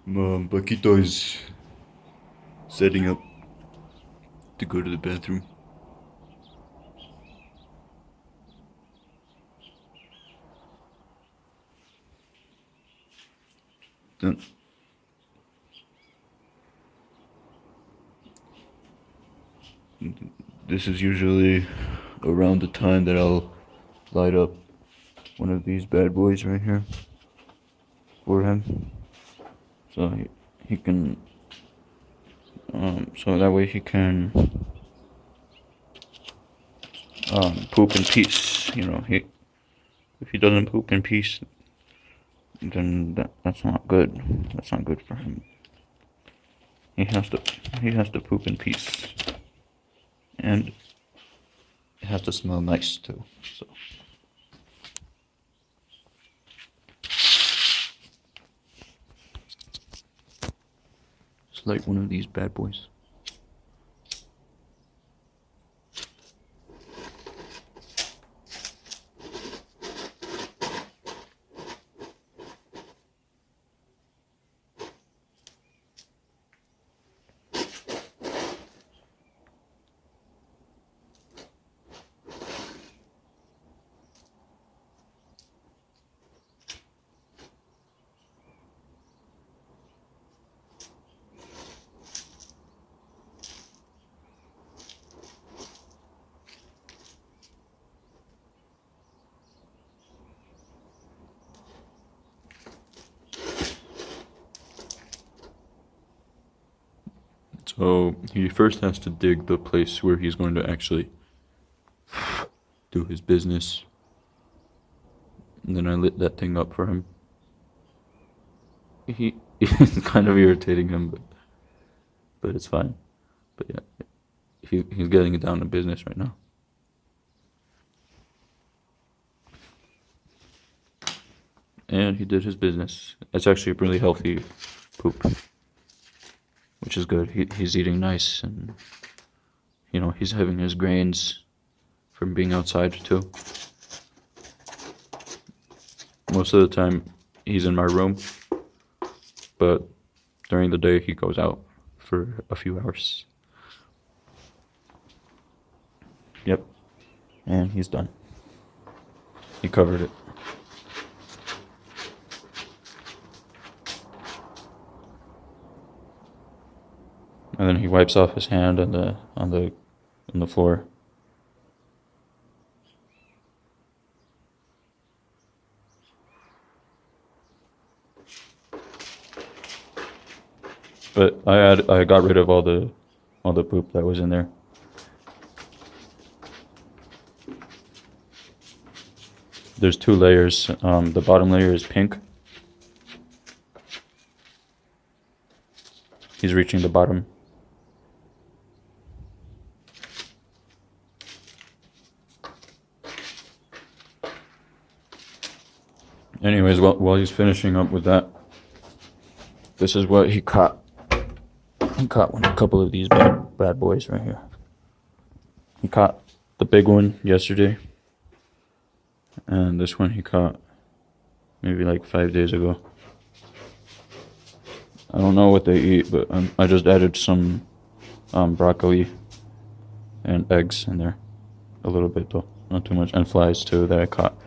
Paquito is setting up to go to the bathroom. Then this is usually around the time that I'll light up one of these bad boys right here for him, so he can so that way he can poop in peace. You know, he if he doesn't poop in peace, then that's not good. That's not good for him. He has to poop in peace, and it has to smell nice too. So just like one of these bad boys. So he first has to dig the place where he's going to actually do his business. And then I lit that thing up for him. It's kind of irritating him, but it's fine. But yeah, he's getting it down to business right now. And he did his business. It's actually a really healthy poop, which is good. He's eating nice, and you know he's having his grains from being outside too. Most of the time he's in my room, but during the day he goes out for a few hours. Yep, and he's done. He covered it. And then he wipes off his hand on the floor. But I got rid of all the poop that was in there. There's two layers. The bottom layer is pink. He's reaching the bottom. Anyways, while he's finishing up with that, this is what he caught. He caught a couple of these bad boys right here. He caught the big one yesterday, and this one he caught maybe like 5 days ago. I don't know what they eat, but I just added some broccoli and eggs in there, a little bit though, not too much, and flies too that I caught.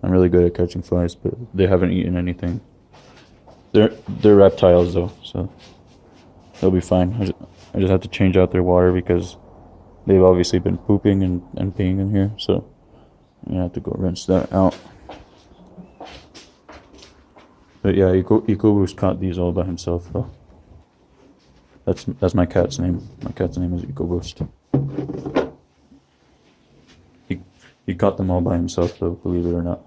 I'm really good at catching flies, but they haven't eaten anything. They're reptiles though, so they'll be fine. I just have to change out their water because they've obviously been pooping and peeing in here, so I'm gonna have to go rinse that out. But yeah, Ikobu's caught these all by himself though. That's my cat's name. My cat's name is Ikobu. He caught them all by himself though, believe it or not.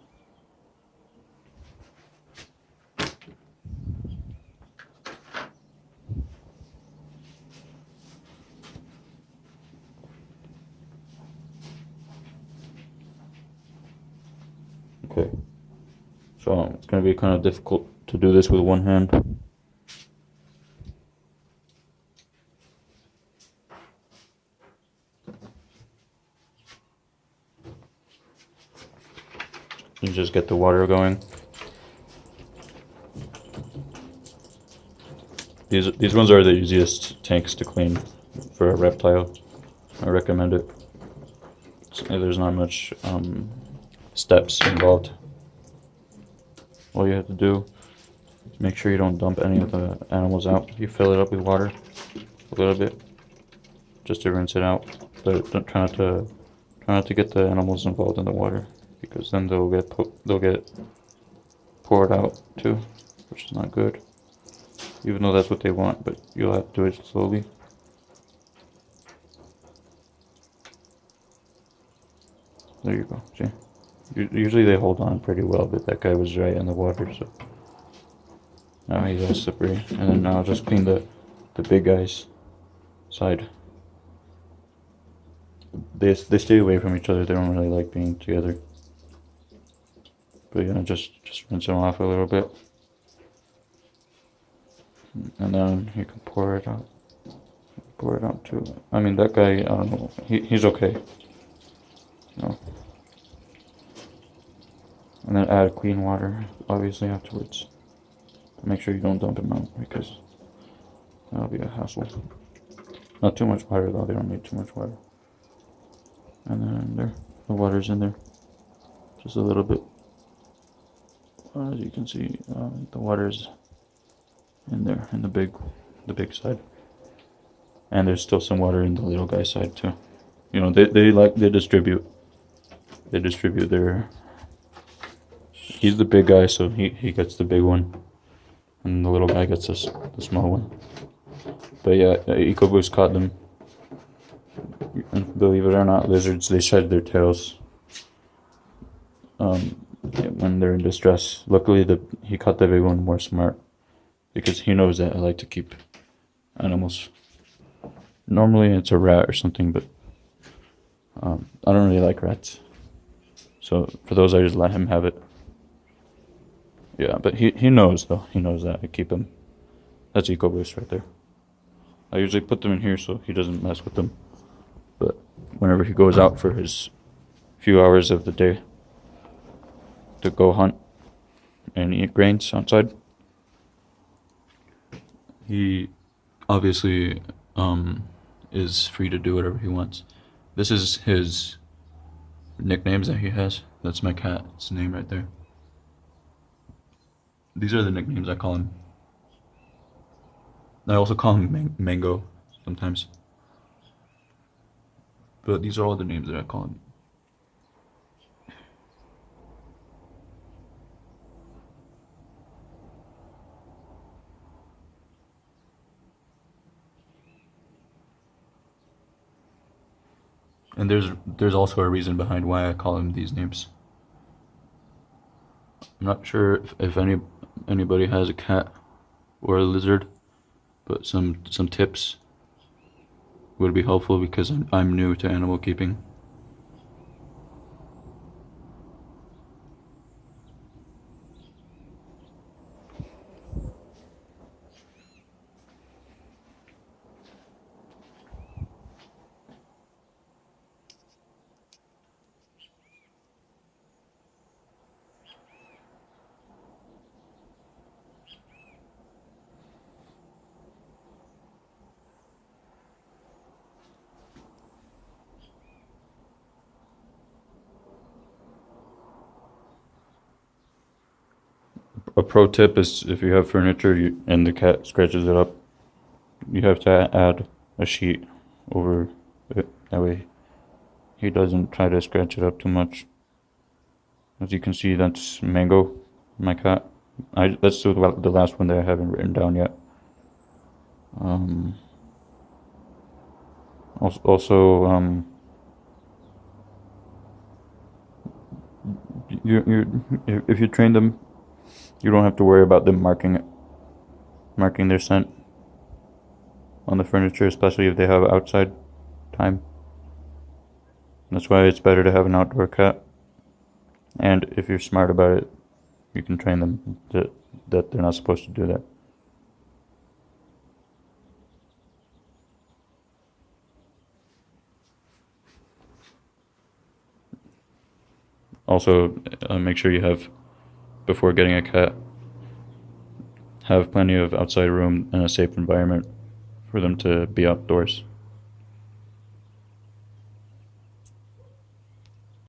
Okay, so it's gonna be kind of difficult to do this with one hand. You just get the water going. These ones are the easiest tanks to clean for a reptile. I recommend it. There's not much steps involved. All you have to do is make sure you don't dump any of the animals out. You fill it up with water a little bit, just to rinse it out. But don't try not to get the animals involved in the water, because then they'll get poured out too, which is not good. Even though that's what they want, but you'll have to do it slowly. There you go. See, usually they hold on pretty well, but that guy was right in the water, so now he's all slippery. And then now I'll just clean the big guy's side. They stay away from each other. They don't really like being together. But yeah, just rinse them off a little bit, and then you can pour it out. Pour it out too. I mean, that guy, I don't know. He's okay. No. And then add clean water, obviously, afterwards. Make sure you don't dump him out, because that'll be a hassle. Not too much water though. They don't need too much water. And then there, the water's in there, just a little bit. As you can see, the water's in there, in the big side. And there's still some water in the little guy's side too. You know, they distribute their. He's the big guy, so he gets the big one, and the little guy gets the small one. But yeah, EcoBoost caught them. And believe it or not, lizards, they shed their tails when they're in distress. Luckily, he caught the big one more smart, because he knows that I like to keep animals. Normally it's a rat or something, but I don't really like rats. So for those, I just let him have it. Yeah, but he knows though. He knows that I keep him. That's EcoBoost right there. I usually put them in here so he doesn't mess with them. But whenever he goes out for his few hours of the day to go hunt and eat grains outside, he obviously is free to do whatever he wants. This is his nicknames that he has. That's my cat's name right there. These are the nicknames I call him. I also call him Mango sometimes. But these are all the names that I call him. And there's also a reason behind why I call him these names. I'm not sure if anybody has a cat or a lizard, but some tips would be helpful, because I'm new to animal keeping. A pro tip is, if you have furniture and the cat scratches it up, you have to add a sheet over it. That way he doesn't try to scratch it up too much. As you can see, that's Mango, my cat. That's the last one that I haven't written down yet. Also, if you train them, you don't have to worry about them marking their scent on the furniture, especially if they have outside time. That's why it's better to have an outdoor cat. And if you're smart about it, you can train them that they're not supposed to do that. Also, make sure you have, before getting a cat, have plenty of outside room and a safe environment for them to be outdoors.